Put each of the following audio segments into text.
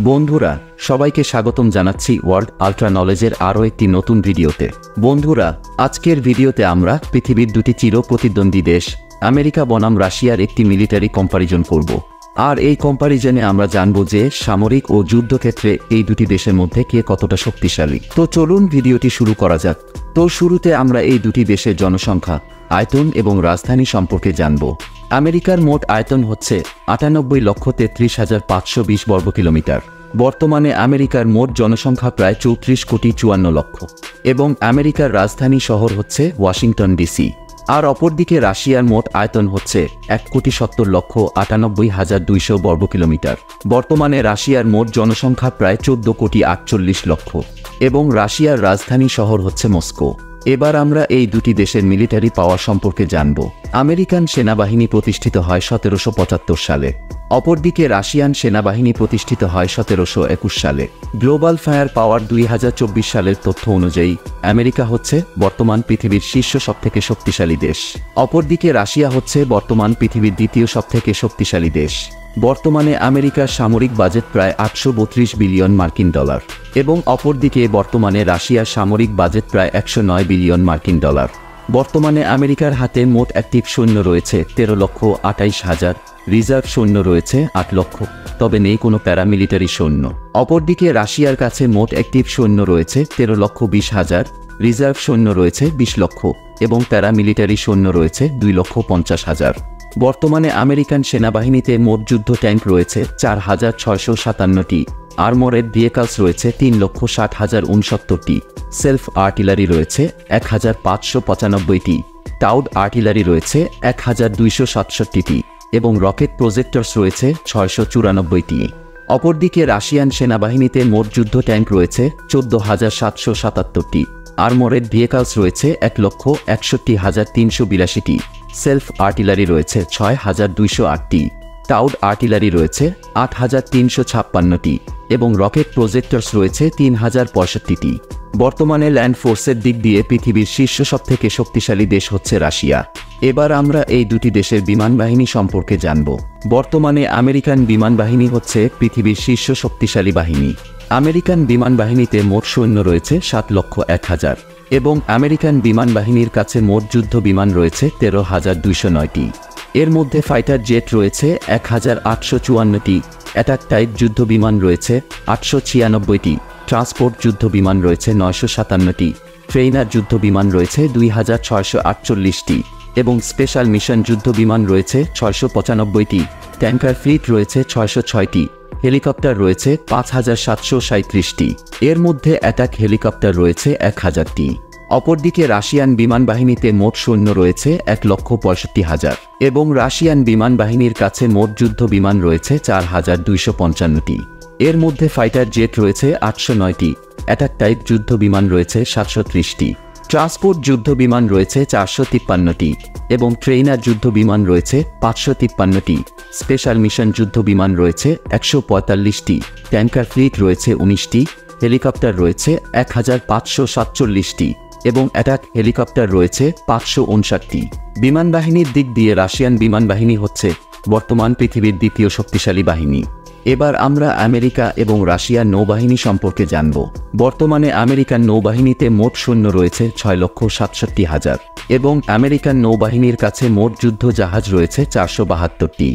বন্ধুরা, সবাইকে স্বাগতম জানাচ্ছি ওয়ার্ল্ড আল্ট্রা নলেজের আরও একটি নতুন ভিডিওতে। বন্ধুরা, আজকের ভিডিওতে আমরা পৃথিবীর দুটি চিরপ্রতিদ্বন্দ্বী দেশ আমেরিকা বনাম রাশিয়ার একটি মিলিটারি কম্পারিজন করব। আর এই কম্পারিজনে আমরা জানব যে সামরিক ও যুদ্ধক্ষেত্রে এই দুটি দেশের মধ্যে কে কতটা শক্তিশালী। তো চলুন ভিডিওটি শুরু করা যাক। তো শুরুতে আমরা এই দুটি দেশের জনসংখ্যা, আয়তন এবং রাজধানী সম্পর্কে জানব। আমেরিকার মোট আয়তন হচ্ছে 98,33,520 বর্গ কিলোমিটার। বর্তমানে আমেরিকার মোট জনসংখ্যা প্রায় 34,54,00,000 এবং আমেরিকার রাজধানী শহর হচ্ছে ওয়াশিংটন ডিসি। আর অপরদিকে রাশিয়ার মোট আয়তন হচ্ছে 1,70,98,200 বর্গ কিলোমিটার। বর্তমানে রাশিয়ার মোট জনসংখ্যা প্রায় 14,48,00,000 এবং রাশিয়ার রাজধানী শহর হচ্ছে মস্কো। এবার আমরা এই দুটি দেশের মিলিটারি পাওয়ার সম্পর্কে জানব। আমেরিকান সেনাবাহিনী প্রতিষ্ঠিত হয় 1775 সালে। অপরদিকে রাশিয়ান সেনাবাহিনী প্রতিষ্ঠিত হয় 1721 সালে। গ্লোবাল ফায়ার পাওয়ার 2024 সালের তথ্য অনুযায়ী আমেরিকা হচ্ছে বর্তমান পৃথিবীর শীর্ষ সবথেকে শক্তিশালী দেশ। অপরদিকে রাশিয়া হচ্ছে বর্তমান পৃথিবীর দ্বিতীয় সবথেকে শক্তিশালী দেশ। বর্তমানে আমেরিকার সামরিক বাজেট প্রায় 832 বিলিয়ন মার্কিন ডলার এবং অপরদিকে বর্তমানে রাশিয়ার সামরিক বাজেট প্রায় 109 বিলিয়ন মার্কিন ডলার। বর্তমানে আমেরিকার হাতে মোট অ্যাক্টিভ সৈন্য রয়েছে 13,28,000, রিজার্ভ সৈন্য রয়েছে 8 লক্ষ, তবে নেই কোনো প্যারামিলিটারি সৈন্য। অপরদিকে রাশিয়ার কাছে মোট অ্যাক্টিভ সৈন্য রয়েছে 13,20,000, রিজার্ভ সৈন্য রয়েছে 20 লক্ষ এবং প্যারামিলিটারি সৈন্য রয়েছে 2,50,000। বর্তমানে আমেরিকান সেনাবাহিনীতে মোট যুদ্ধ ট্যাঙ্ক রয়েছে 4,657টি, আর্মরেড ভেহিকলস রয়েছে 3,60,069টি, সেলফ আর্টিলারি রয়েছে 1,595টি, টাউড আর্টিলারি রয়েছে 1,267টি এবং রকেট প্রজেক্টরস রয়েছে 694টি। অপরদিকে রাশিয়ান সেনাবাহিনীতে মোট যুদ্ধ ট্যাঙ্ক রয়েছে 14,777টি, আর্মরেড ভেহিকলস রয়েছে 1,61,382টি, সেলফ আর্টিলারি রয়েছে 6,208টি, টাউড আর্টিলারি রয়েছে 8,356টি এবং রকেট প্রজেক্টরস রয়েছে 3,065টি। বর্তমানে ল্যান্ড ফোর্সের দিক দিয়ে পৃথিবীর শীর্ষ সবথেকে শক্তিশালী দেশ হচ্ছে রাশিয়া। এবার আমরা এই দুটি দেশের বিমান বাহিনী সম্পর্কে জানব। বর্তমানে আমেরিকান বিমান বাহিনী হচ্ছে পৃথিবীর শীর্ষ শক্তিশালী বাহিনী। আমেরিকান বিমান বাহিনীতে মোট সৈন্য রয়েছে 7,01,000 এবং আমেরিকান বিমান বাহিনীর কাছে মোট যুদ্ধ বিমান রয়েছে 13,209টি। এর মধ্যে ফাইটার জেট রয়েছে 1,854টি, অ্যাটাক টাইপ যুদ্ধ বিমান রয়েছে 896টি, ট্রান্সপোর্ট যুদ্ধ বিমান রয়েছে 957টি, ট্রেইনার যুদ্ধ বিমান রয়েছে 2,648টি এবং স্পেশাল মিশন যুদ্ধ বিমান রয়েছে 695টি, ট্যাঙ্কার ফ্লিট রয়েছে 606টি, হেলিকপ্টার রয়েছে 5,737টি। এর মধ্যে অ্যাটাক হেলিকপ্টার রয়েছে 1,000টি। অপরদিকে রাশিয়ান বিমান বাহিনীতে মোট সৈন্য রয়েছে 1,65,000 এবং রাশিয়ান বিমান বাহিনীর কাছে মোট যুদ্ধ বিমান রয়েছে 4,255টি। এর মধ্যে ফাইটার জেট রয়েছে 809টি, অ্যাটাক টাইপ যুদ্ধ বিমান রয়েছে 730টি, ট্রান্সপোর্ট যুদ্ধ বিমান রয়েছে 453টি এবং ট্রেইনার যুদ্ধ বিমান রয়েছে 553টি, স্পেশাল মিশন যুদ্ধ বিমান রয়েছে 145টি, ট্যাঙ্কার ফ্লিট রয়েছে 19টি, হেলিকপ্টার রয়েছে 1,547টি এবং অ্যাটাক হেলিকপ্টার রয়েছে 559টি। বিমান বাহিনীর দিক দিয়ে রাশিয়ান বিমান বাহিনী হচ্ছে বর্তমান পৃথিবীর দ্বিতীয় শক্তিশালী বাহিনী। এবার আমরা আমেরিকা এবং রাশিয়ার নৌবাহিনী সম্পর্কে জানব। বর্তমানে আমেরিকান নৌবাহিনীতে মোট সৈন্য রয়েছে 6,67,000 এবং আমেরিকান নৌবাহিনীর কাছে মোট যুদ্ধ জাহাজ রয়েছে 472টি।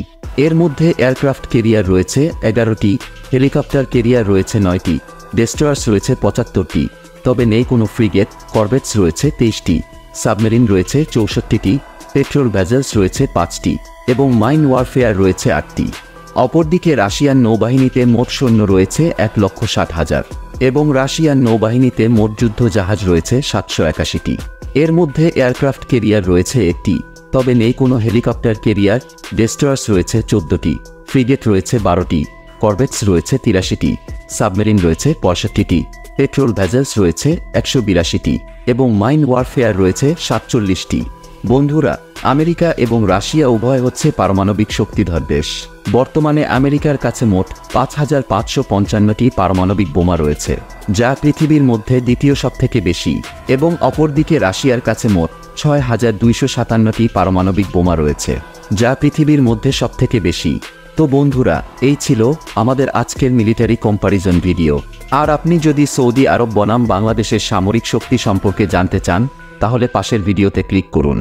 এর মধ্যে এয়ারক্রাফট ক্যারিয়ার রয়েছে 11টি, হেলিকপ্টার ক্যারিয়ার রয়েছে 9টি, ডেস্ট্রয়ার্স রয়েছে 75টি, তবে নেই কোনো ফ্রিগেট, করভেটস রয়েছে 23টি, সাবমেরিন রয়েছে 64টি, পেট্রোল ভেসেলস রয়েছে 5টি এবং মাইন ওয়ারফেয়ার রয়েছে 8টি। অপরদিকে রাশিয়ান নৌবাহিনীতে মোট সৈন্য রয়েছে 1,60,000 এবং রাশিয়ান নৌবাহিনীতে মোট যুদ্ধ জাহাজ রয়েছে 781টি। এর মধ্যে এয়ারক্রাফট ক্যারিয়ার রয়েছে 1টি, তবে নেই কোনো হেলিকপ্টার ক্যারিয়ার, ডেস্ট্রয়ার্স রয়েছে 14টি, ফ্রিগেট রয়েছে 12টি, করভেটস রয়েছে 83টি, সাবমেরিন রয়েছে 65টি, পেট্রোল ভেসেলস রয়েছে 182টি এবং মাইন ওয়ারফেয়ার রয়েছে 47টি। বন্ধুরা, আমেরিকা এবং রাশিয়া উভয় হচ্ছে পারমাণবিক শক্তিধর দেশ। বর্তমানে আমেরিকার কাছে মোট 5,555টি পারমাণবিক বোমা রয়েছে, যা পৃথিবীর মধ্যে দ্বিতীয় সবথেকে বেশি এবং অপরদিকে রাশিয়ার কাছে মোট 6,257টি পারমাণবিক বোমা রয়েছে, যা পৃথিবীর মধ্যে সবথেকে বেশি। তো বন্ধুরা, এই ছিল আমাদের আজকের মিলিটারি কম্প্যারিজন ভিডিও। আর আপনি যদি সৌদি আরব বনাম বাংলাদেশের সামরিক শক্তি সম্পর্কে জানতে চান, তাহলে পাশের ভিডিওতে ক্লিক করুন।